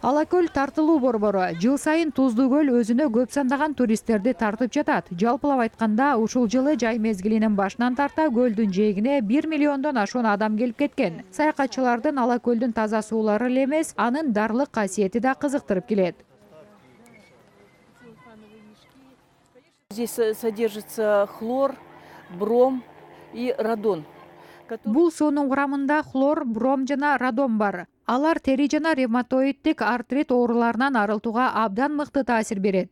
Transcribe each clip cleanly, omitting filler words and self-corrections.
Ала көл тартылуу борбору жыл сайын Туздуу көл өзүнө көп сандаган туристтерди тартып жатат. Жалпылап айтканда, ушул жылы жай мезгилинин башынан тарта көлдүн жээгине 1 миллиондон ашуун адам келип кеткен. Саякатчылардын Ала көлдүн таза суулары эле эмес, анын дарлык касиети да кызыктырып келет. Здесь содержится хлор, бром и радон. Бул суунун курамында хлор, бром жана радон бар. Алар тери жана ревматоиддик артрит ооруларынан арылтууга абдан мыкты таасир берет.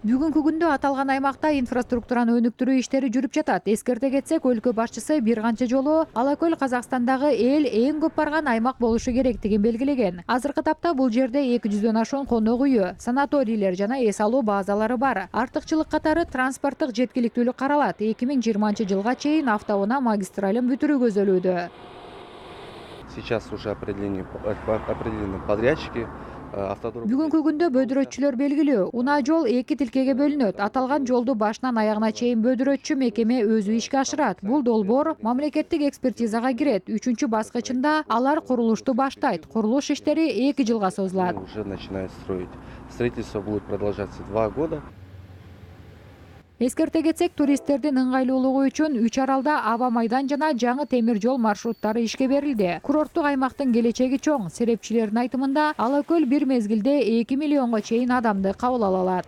Бүгүнкү күндө аталган аймакта инфраструктураны өнүктүрүү иштери жүрүп жатат. Эскерте кетсек, өлкө башчысы бир канча жолу Ала көл Казакстандагы эң көп барган аймак болушу керектигин белгилеген. Азыркы тапта бул жерде 200дөн ашуун конок үйү, санаторийлер жана эс алуу базалары бар. Артыкчылык катары транспорттук жеткиликтүүлүк каралат. 2020 жылга чейин автоунаа магистралын бүтүрүү көзөлүүдө. Сейчас уже определены подрядчики. Бүгүнкү күндө бөдүрөтчүлөр белгилүү. Унаа жол 2 тилкеге бөлүнөт. Аталган жолду башынан аягына чейин бөдүрөтчү мекеме өзү ишке ашырат. Бул долбоор мамлекеттик экспертизага кирет. 3-чү баскычында алар курулушту баштайт. Курулуш иштери 2 жылга созулат. Уже начинают строить. Строительство будет продолжаться 2 года. Эскерте кетсек, туристтердин ыңгайлуулугу үчүн 3 аралда аба майдан жана жаңы темир жол маршруттары ишке берилди. Курорттук аймактын келечеги чоң. Серепчилердин айтымында, Ала көл бир мезгилде 2 миллионго чейин адамды кабыл ала алат.